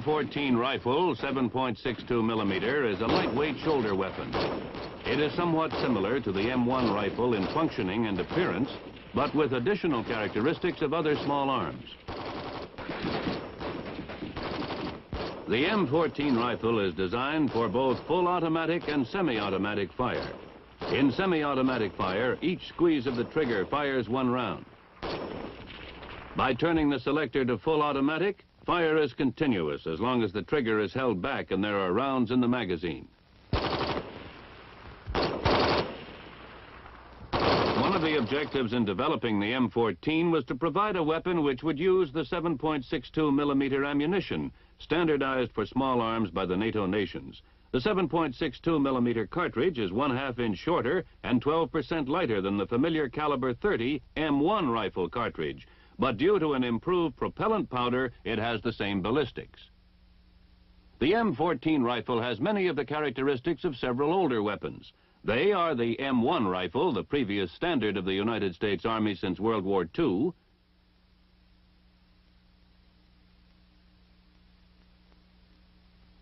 M14 Rifle 7.62 millimeter is a lightweight shoulder weapon. It is somewhat similar to the M1 rifle in functioning and appearance, but with additional characteristics of other small arms. The M14 rifle is designed for both full automatic and semi-automatic fire. In semi-automatic fire, each squeeze of the trigger fires one round. By turning the selector to full automatic, fire is continuous as long as the trigger is held back and there are rounds in the magazine. One of the objectives in developing the M14 was to provide a weapon which would use the 7.62 millimeter ammunition, standardized for small arms by the NATO nations. The 7.62 millimeter cartridge is 1/2 inch shorter and 12% lighter than the familiar caliber 30 M1 rifle cartridge, but due to an improved propellant powder, it has the same ballistics. The M14 rifle has many of the characteristics of several older weapons. They are the M1 rifle, the previous standard of the United States Army since World War II,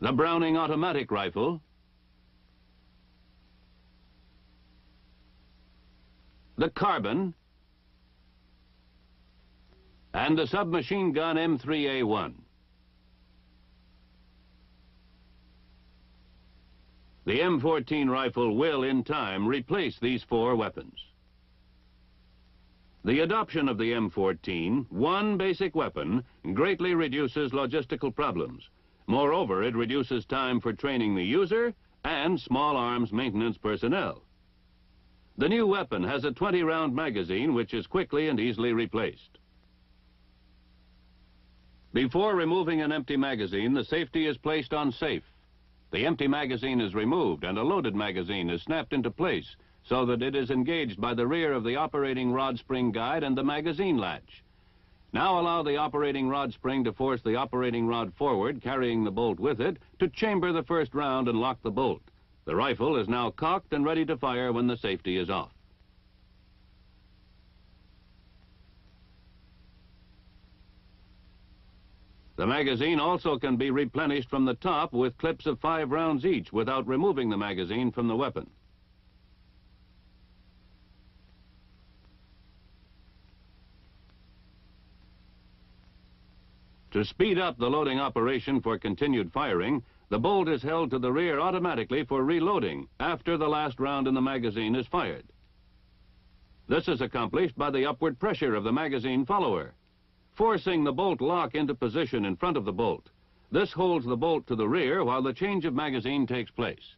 the Browning automatic rifle, the carbine, and the submachine gun M3A1. The M14 rifle will, in time, replace these four weapons. The adoption of the M14, one basic weapon, greatly reduces logistical problems. Moreover, it reduces time for training the user and small arms maintenance personnel. The new weapon has a 20-round magazine which is quickly and easily replaced. Before removing an empty magazine, the safety is placed on safe. The empty magazine is removed and a loaded magazine is snapped into place so that it is engaged by the rear of the operating rod spring guide and the magazine latch. Now allow the operating rod spring to force the operating rod forward, carrying the bolt with it, to chamber the first round and lock the bolt. The rifle is now cocked and ready to fire when the safety is off. The magazine also can be replenished from the top with clips of 5 rounds each without removing the magazine from the weapon. To speed up the loading operation for continued firing, the bolt is held to the rear automatically for reloading after the last round in the magazine is fired. This is accomplished by the upward pressure of the magazine follower, forcing the bolt lock into position in front of the bolt. This holds the bolt to the rear while the change of magazine takes place.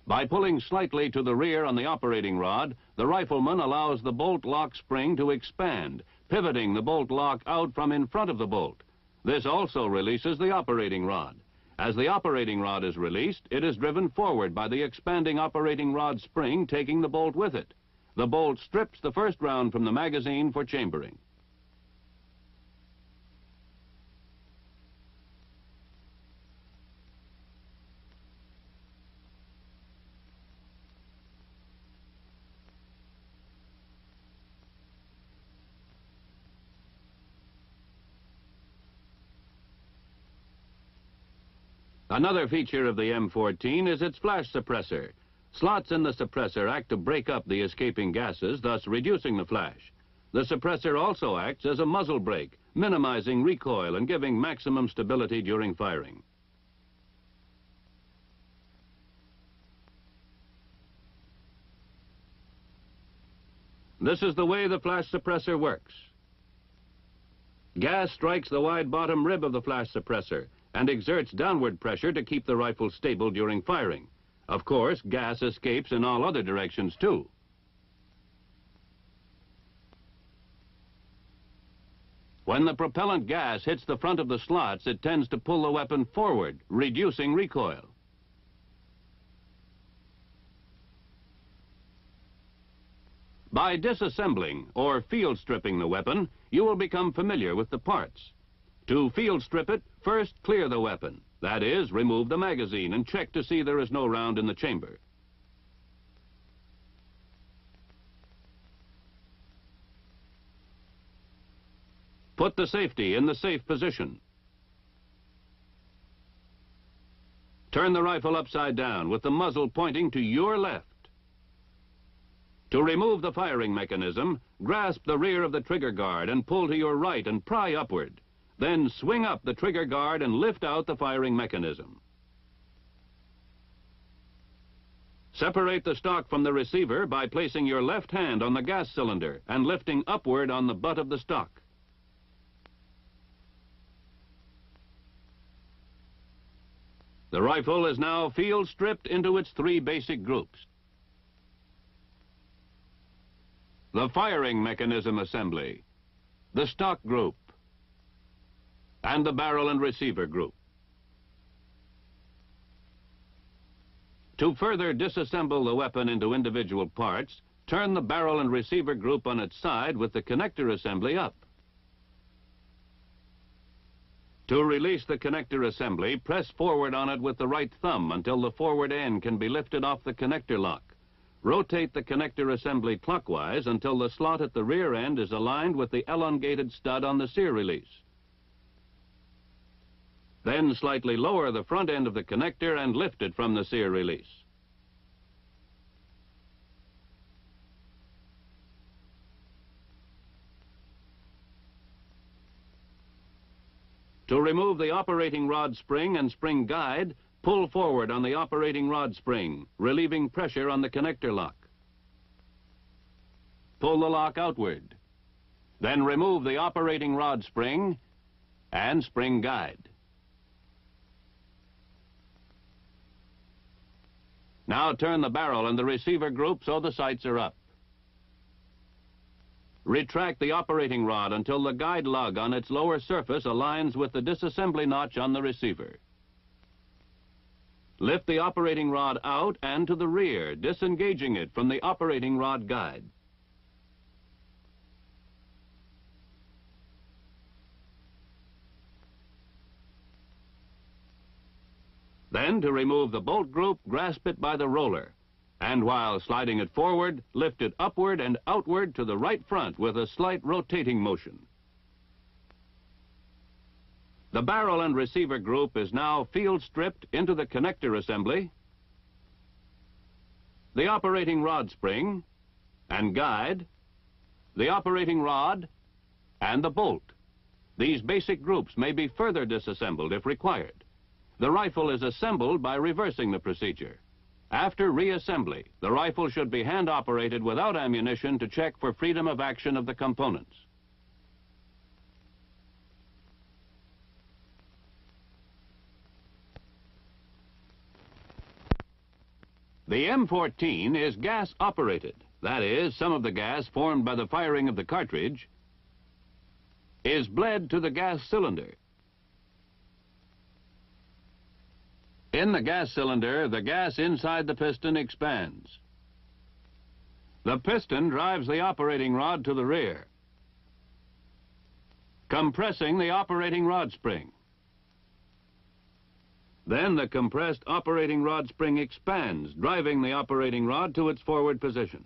By pulling slightly to the rear on the operating rod, the rifleman allows the bolt lock spring to expand, pivoting the bolt lock out from in front of the bolt. This also releases the operating rod. As the operating rod is released, it is driven forward by the expanding operating rod spring, taking the bolt with it. The bolt strips the first round from the magazine for chambering. Another feature of the M14 is its flash suppressor. Slots in the suppressor act to break up the escaping gases, thus reducing the flash. The suppressor also acts as a muzzle brake, minimizing recoil and giving maximum stability during firing. This is the way the flash suppressor works. Gas strikes the wide bottom rib of the flash suppressor and exerts downward pressure to keep the rifle stable during firing. Of course, gas escapes in all other directions too. When the propellant gas hits the front of the slots, it tends to pull the weapon forward, reducing recoil. By disassembling or field stripping the weapon, you will become familiar with the parts. To field strip it, first clear the weapon. That is, remove the magazine and check to see there is no round in the chamber. Put the safety in the safe position. Turn the rifle upside down with the muzzle pointing to your left. To remove the firing mechanism, grasp the rear of the trigger guard and pull to your right and pry upward. Then swing up the trigger guard and lift out the firing mechanism. Separate the stock from the receiver by placing your left hand on the gas cylinder and lifting upward on the butt of the stock. The rifle is now field stripped into its three basic groups. The firing mechanism assembly, the stock group, and the barrel and receiver group. To further disassemble the weapon into individual parts, turn the barrel and receiver group on its side with the connector assembly up. To release the connector assembly, press forward on it with the right thumb until the forward end can be lifted off the connector lock. Rotate the connector assembly clockwise until the slot at the rear end is aligned with the elongated stud on the sear release. Then slightly lower the front end of the connector and lift it from the sear release. To remove the operating rod spring and spring guide, pull forward on the operating rod spring, relieving pressure on the connector lock. Pull the lock outward. Then remove the operating rod spring and spring guide. Now turn the barrel and the receiver group so the sights are up. Retract the operating rod until the guide lug on its lower surface aligns with the disassembly notch on the receiver. Lift the operating rod out and to the rear, disengaging it from the operating rod guide. Then, to remove the bolt group, grasp it by the roller, and while sliding it forward, lift it upward and outward to the right front with a slight rotating motion. The barrel and receiver group is now field stripped into the connector assembly, the operating rod spring and guide, the operating rod, and the bolt. These basic groups may be further disassembled if required. The rifle is assembled by reversing the procedure. After reassembly, the rifle should be hand-operated without ammunition to check for freedom of action of the components. The M14 is gas-operated. That is, some of the gas formed by the firing of the cartridge is bled to the gas cylinder. In the gas cylinder, the gas inside the piston expands. The piston drives the operating rod to the rear, compressing the operating rod spring. Then the compressed operating rod spring expands, driving the operating rod to its forward position.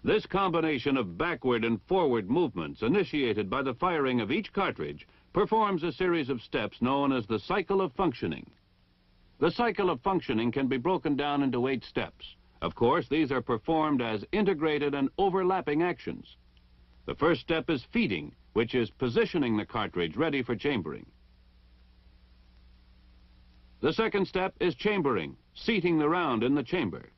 This combination of backward and forward movements initiated by the firing of each cartridge performs a series of steps known as the cycle of functioning. The cycle of functioning can be broken down into 8 steps. Of course, these are performed as integrated and overlapping actions. The first step is feeding, which is positioning the cartridge ready for chambering. The second step is chambering, seating the round in the chamber.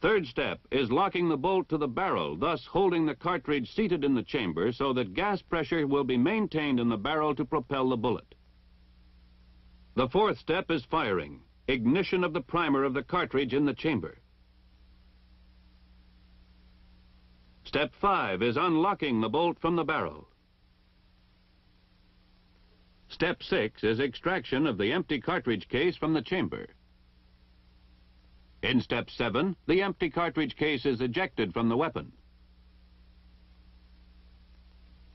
Third step is locking the bolt to the barrel, thus holding the cartridge seated in the chamber so that gas pressure will be maintained in the barrel to propel the bullet. The fourth step is firing, ignition of the primer of the cartridge in the chamber. Step 5 is unlocking the bolt from the barrel. Step 6 is extraction of the empty cartridge case from the chamber. In Step 7, the empty cartridge case is ejected from the weapon.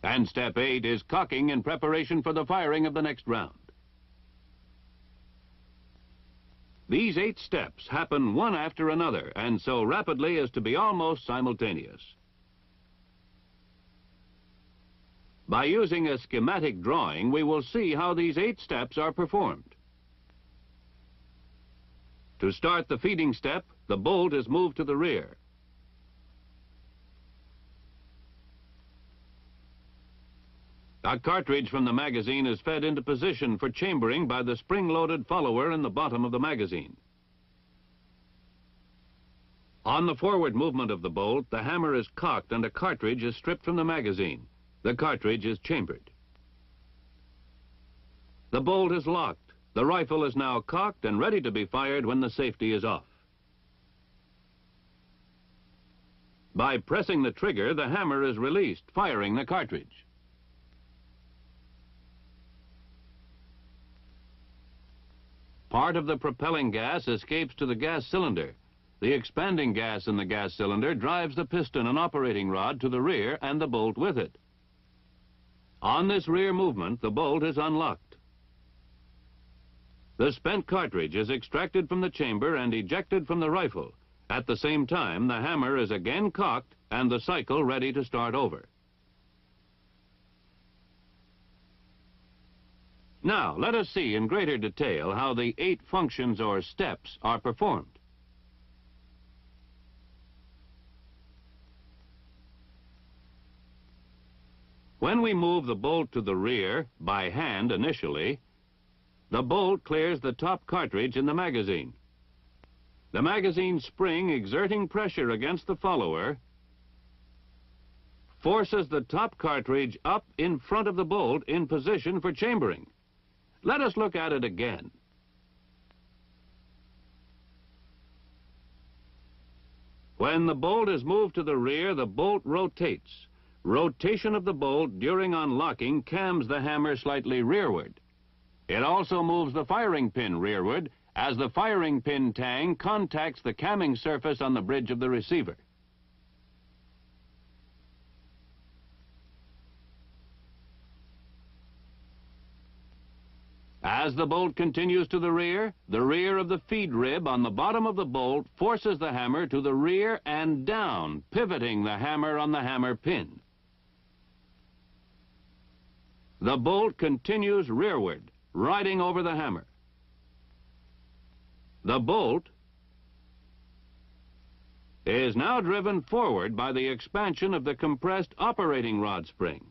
And Step 8 is cocking in preparation for the firing of the next round. These 8 steps happen one after another, and so rapidly as to be almost simultaneous. By using a schematic drawing, we will see how these 8 steps are performed. To start the feeding step, the bolt is moved to the rear. A cartridge from the magazine is fed into position for chambering by the spring-loaded follower in the bottom of the magazine. On the forward movement of the bolt, the hammer is cocked and a cartridge is stripped from the magazine. The cartridge is chambered. The bolt is locked. The rifle is now cocked and ready to be fired when the safety is off. By pressing the trigger, the hammer is released, firing the cartridge. Part of the propelling gas escapes to the gas cylinder. The expanding gas in the gas cylinder drives the piston and operating rod to the rear and the bolt with it. On this rear movement, the bolt is unlocked. The spent cartridge is extracted from the chamber and ejected from the rifle. At the same time, the hammer is again cocked and the cycle ready to start over. Now, let us see in greater detail how the 8 functions or steps are performed. When we move the bolt to the rear, by hand initially, the bolt clears the top cartridge in the magazine. The magazine spring, exerting pressure against the follower, forces the top cartridge up in front of the bolt in position for chambering. Let us look at it again. When the bolt is moved to the rear, the bolt rotates. Rotation of the bolt during unlocking cams the hammer slightly rearward. It also moves the firing pin rearward as the firing pin tang contacts the camming surface on the bridge of the receiver. As the bolt continues to the rear of the feed rib on the bottom of the bolt forces the hammer to the rear and down, pivoting the hammer on the hammer pin. The bolt continues rearward, riding over the hammer. The bolt is now driven forward by the expansion of the compressed operating rod spring.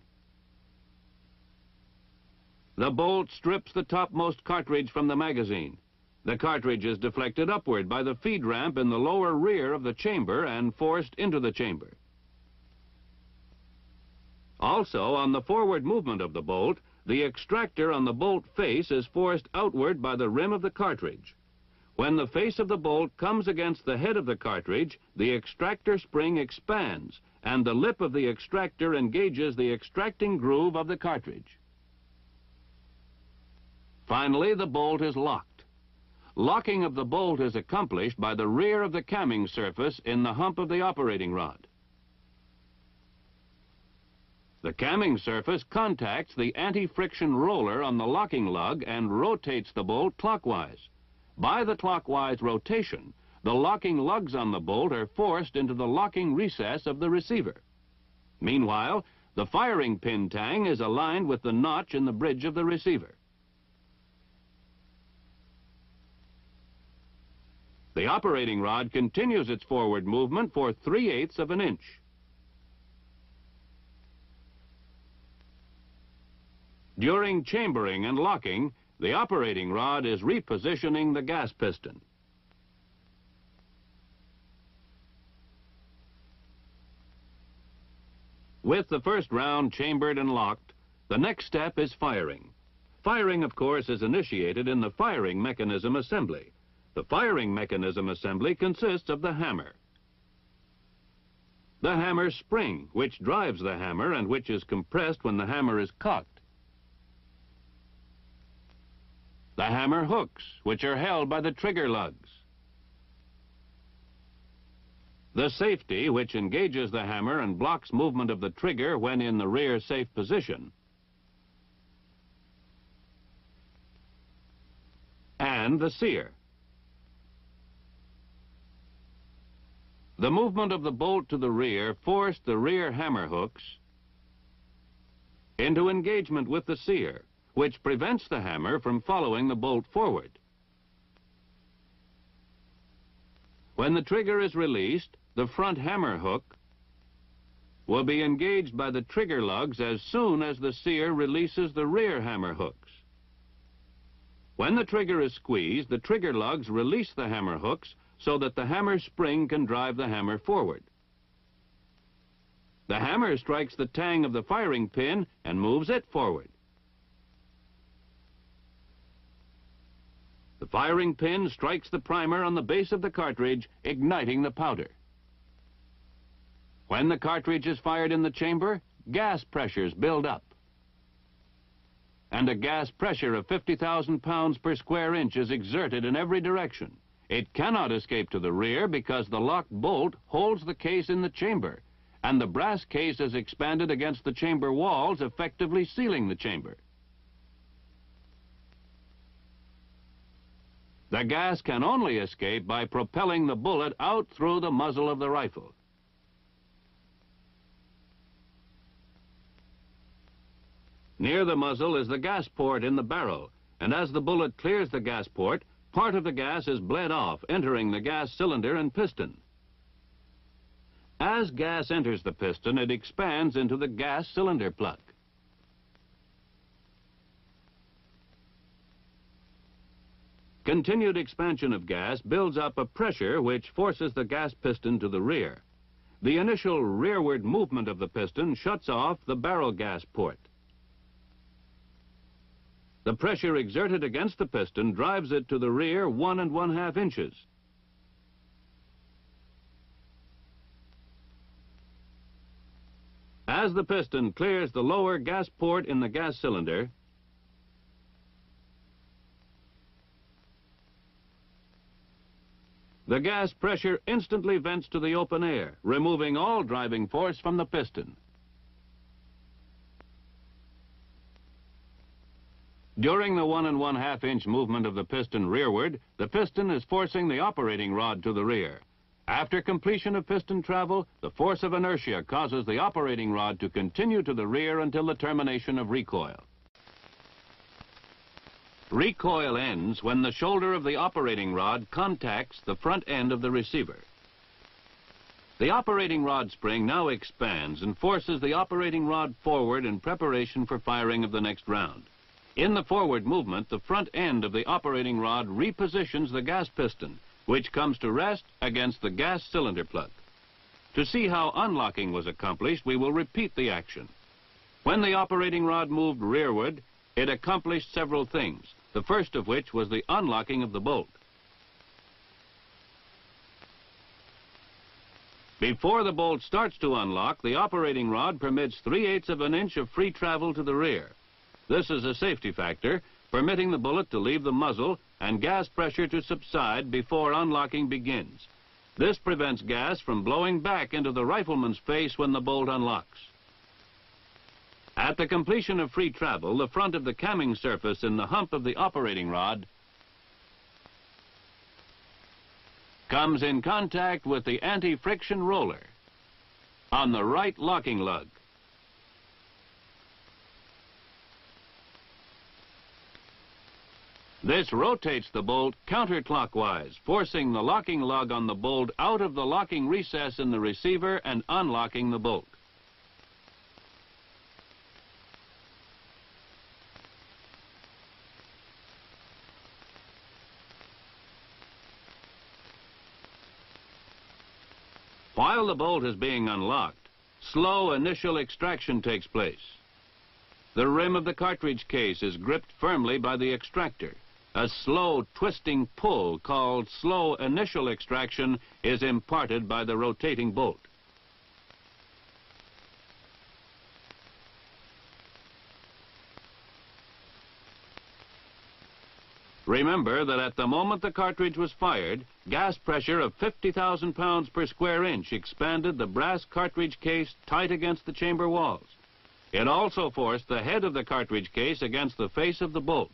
The bolt strips the topmost cartridge from the magazine. The cartridge is deflected upward by the feed ramp in the lower rear of the chamber and forced into the chamber. Also, on the forward movement of the bolt, the extractor on the bolt face is forced outward by the rim of the cartridge. When the face of the bolt comes against the head of the cartridge, the extractor spring expands, and the lip of the extractor engages the extracting groove of the cartridge. Finally, the bolt is locked. Locking of the bolt is accomplished by the rear of the camming surface in the hump of the operating rod. The camming surface contacts the anti-friction roller on the locking lug and rotates the bolt clockwise. By the clockwise rotation, the locking lugs on the bolt are forced into the locking recess of the receiver. Meanwhile, the firing pin tang is aligned with the notch in the bridge of the receiver. The operating rod continues its forward movement for 3/8 of an inch. During chambering and locking, the operating rod is repositioning the gas piston. With the first round chambered and locked, the next step is firing. Firing, of course, is initiated in the firing mechanism assembly. The firing mechanism assembly consists of the hammer, the hammer spring, which drives the hammer and which is compressed when the hammer is cocked, the hammer hooks, which are held by the trigger lugs, the safety, which engages the hammer and blocks movement of the trigger when in the rear safe position, and the sear. The movement of the bolt to the rear forced the rear hammer hooks into engagement with the sear, which prevents the hammer from following the bolt forward. When the trigger is released, the front hammer hook will be engaged by the trigger lugs as soon as the sear releases the rear hammer hooks. When the trigger is squeezed, the trigger lugs release the hammer hooks so that the hammer spring can drive the hammer forward. The hammer strikes the tang of the firing pin and moves it forward. The firing pin strikes the primer on the base of the cartridge, igniting the powder. When the cartridge is fired in the chamber, gas pressures build up. And a gas pressure of 50,000 pounds per square inch is exerted in every direction. It cannot escape to the rear because the locked bolt holds the case in the chamber, and the brass case is expanded against the chamber walls, effectively sealing the chamber. The gas can only escape by propelling the bullet out through the muzzle of the rifle. Near the muzzle is the gas port in the barrel, and as the bullet clears the gas port, part of the gas is bled off, entering the gas cylinder and piston. As gas enters the piston, it expands into the gas cylinder plug. Continued expansion of gas builds up a pressure which forces the gas piston to the rear. The initial rearward movement of the piston shuts off the barrel gas port. The pressure exerted against the piston drives it to the rear 1 1/2 inches. As the piston clears the lower gas port in the gas cylinder, the gas pressure instantly vents to the open air, removing all driving force from the piston. During the 1 1/2 inch movement of the piston rearward, the piston is forcing the operating rod to the rear. After completion of piston travel, the force of inertia causes the operating rod to continue to the rear until the termination of recoil. Recoil ends when the shoulder of the operating rod contacts the front end of the receiver. The operating rod spring now expands and forces the operating rod forward in preparation for firing of the next round. In the forward movement, the front end of the operating rod repositions the gas piston, which comes to rest against the gas cylinder plug. To see how unlocking was accomplished, we will repeat the action. When the operating rod moved rearward, it accomplished several things, the first of which was the unlocking of the bolt. Before the bolt starts to unlock, the operating rod permits 3/8 of an inch of free travel to the rear. This is a safety factor, permitting the bullet to leave the muzzle and gas pressure to subside before unlocking begins. This prevents gas from blowing back into the rifleman's face when the bolt unlocks. At the completion of free travel, the front of the camming surface in the hump of the operating rod comes in contact with the anti-friction roller on the right locking lug. This rotates the bolt counterclockwise, forcing the locking lug on the bolt out of the locking recess in the receiver and unlocking the bolt. While the bolt is being unlocked, slow initial extraction takes place. The rim of the cartridge case is gripped firmly by the extractor. A slow twisting pull called slow initial extraction is imparted by the rotating bolt. Remember that at the moment the cartridge was fired, gas pressure of 50,000 pounds per square inch expanded the brass cartridge case tight against the chamber walls. It also forced the head of the cartridge case against the face of the bolt.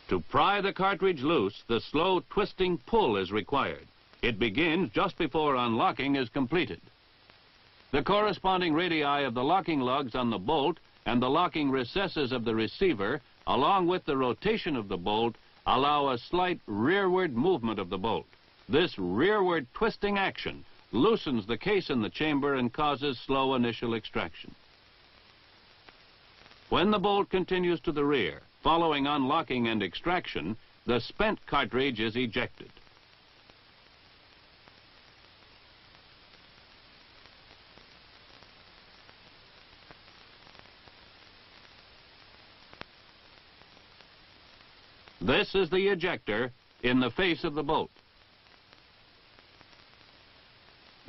To pry the cartridge loose, the slow twisting pull is required. It begins just before unlocking is completed. The corresponding radii of the locking lugs on the bolt and the locking recesses of the receiver, along with the rotation of the bolt, allow a slight rearward movement of the bolt. This rearward twisting action loosens the case in the chamber and causes slow initial extraction. When the bolt continues to the rear, following unlocking and extraction, the spent cartridge is ejected. This is the ejector in the face of the bolt.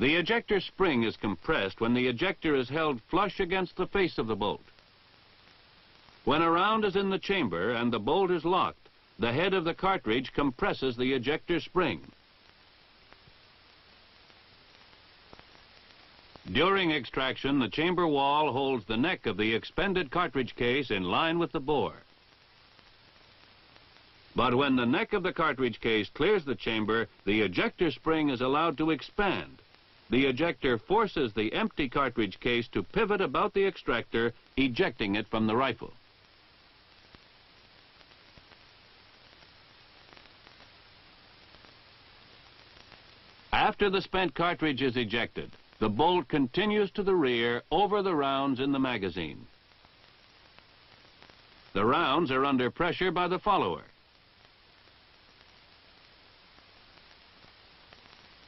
The ejector spring is compressed when the ejector is held flush against the face of the bolt. When a round is in the chamber and the bolt is locked, the head of the cartridge compresses the ejector spring. During extraction, the chamber wall holds the neck of the expended cartridge case in line with the bore. But when the neck of the cartridge case clears the chamber, the ejector spring is allowed to expand. The ejector forces the empty cartridge case to pivot about the extractor, ejecting it from the rifle. After the spent cartridge is ejected, the bolt continues to the rear over the rounds in the magazine. The rounds are under pressure by the follower.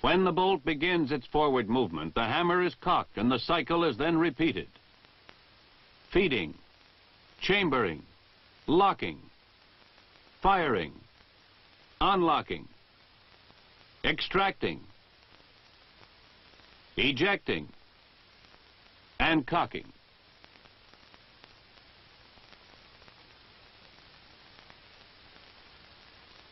When the bolt begins its forward movement, the hammer is cocked and the cycle is then repeated. Feeding, chambering, locking, firing, unlocking, extracting, ejecting, and cocking.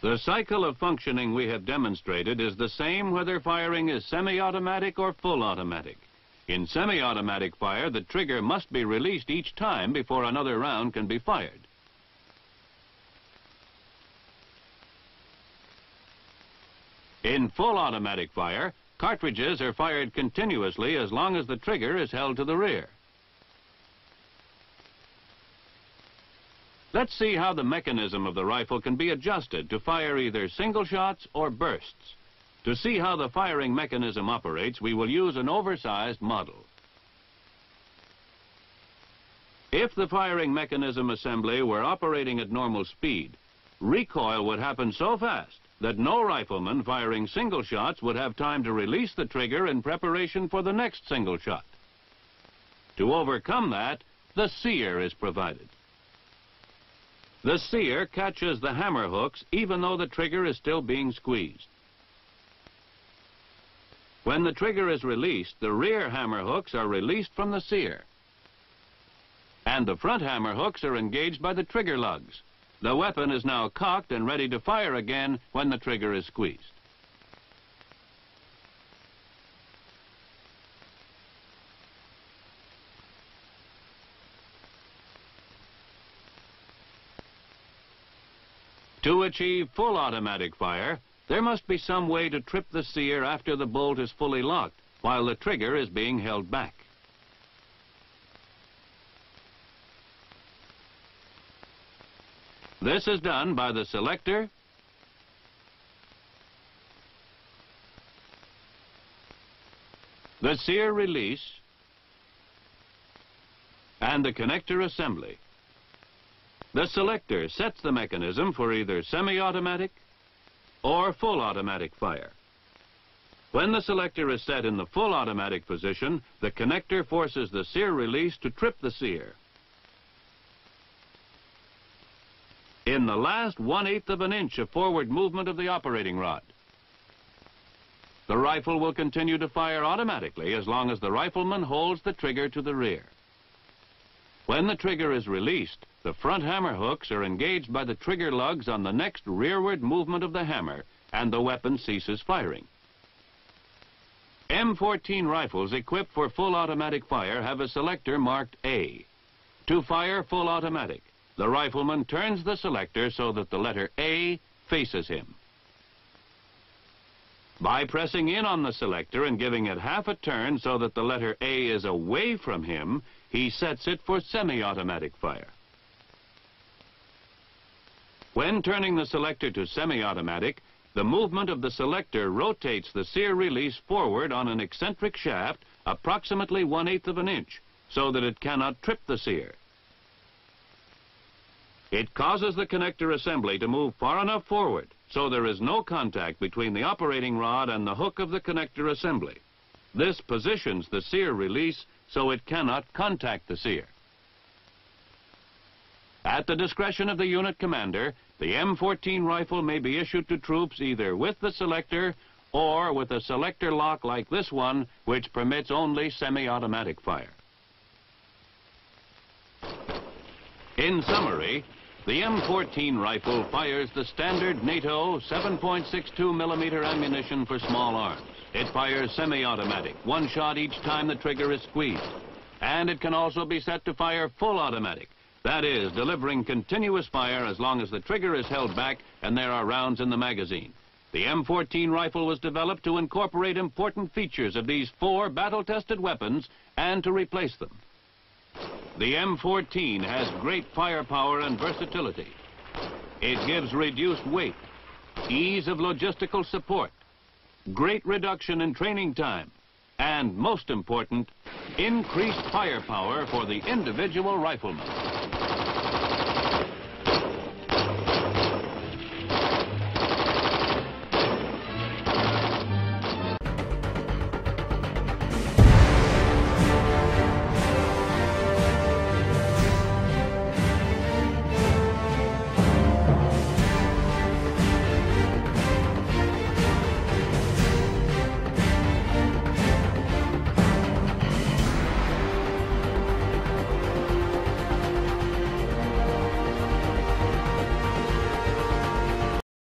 The cycle of functioning we have demonstrated is the same whether firing is semi-automatic or full automatic. In semi-automatic fire, the trigger must be released each time before another round can be fired. In full automatic fire, cartridges are fired continuously as long as the trigger is held to the rear. Let's see how the mechanism of the rifle can be adjusted to fire either single shots or bursts. To see how the firing mechanism operates, we will use an oversized model. If the firing mechanism assembly were operating at normal speed, recoil would happen so fast that no rifleman firing single shots would have time to release the trigger in preparation for the next single shot. To overcome that, the sear is provided. The sear catches the hammer hooks even though the trigger is still being squeezed. When the trigger is released, the rear hammer hooks are released from the sear, and the front hammer hooks are engaged by the trigger lugs. The weapon is now cocked and ready to fire again when the trigger is squeezed. To achieve full automatic fire, there must be some way to trip the sear after the bolt is fully locked, while the trigger is being held back. This is done by the selector, the sear release, and the connector assembly. The selector sets the mechanism for either semi-automatic or full automatic fire. When the selector is set in the full automatic position, the connector forces the sear release to trip the sear. In the last 1/8 of an inch of forward movement of the operating rod, the rifle will continue to fire automatically as long as the rifleman holds the trigger to the rear. When the trigger is released, the front hammer hooks are engaged by the trigger lugs on the next rearward movement of the hammer, and the weapon ceases firing. M14 rifles equipped for full automatic fire have a selector marked A. To fire full automatic, the rifleman turns the selector so that the letter A faces him. By pressing in on the selector and giving it half a turn so that the letter A is away from him, he sets it for semi-automatic fire. When turning the selector to semi-automatic, the movement of the selector rotates the sear release forward on an eccentric shaft approximately 1/8 of an inch, so that it cannot trip the sear. It causes the connector assembly to move far enough forward so there is no contact between the operating rod and the hook of the connector assembly. This positions the sear release so it cannot contact the sear. At the discretion of the unit commander, the M14 rifle may be issued to troops either with the selector or with a selector lock like this one, which permits only semi-automatic fire. In summary, the M14 rifle fires the standard NATO 7.62 millimeter ammunition for small arms. It fires semi-automatic, one shot each time the trigger is squeezed. And it can also be set to fire full automatic. That is, delivering continuous fire as long as the trigger is held back and there are rounds in the magazine. The M14 rifle was developed to incorporate important features of these 4 battle-tested weapons and to replace them. The M14 has great firepower and versatility. It gives reduced weight, ease of logistical support, great reduction in training time, and most important, increased firepower for the individual rifleman.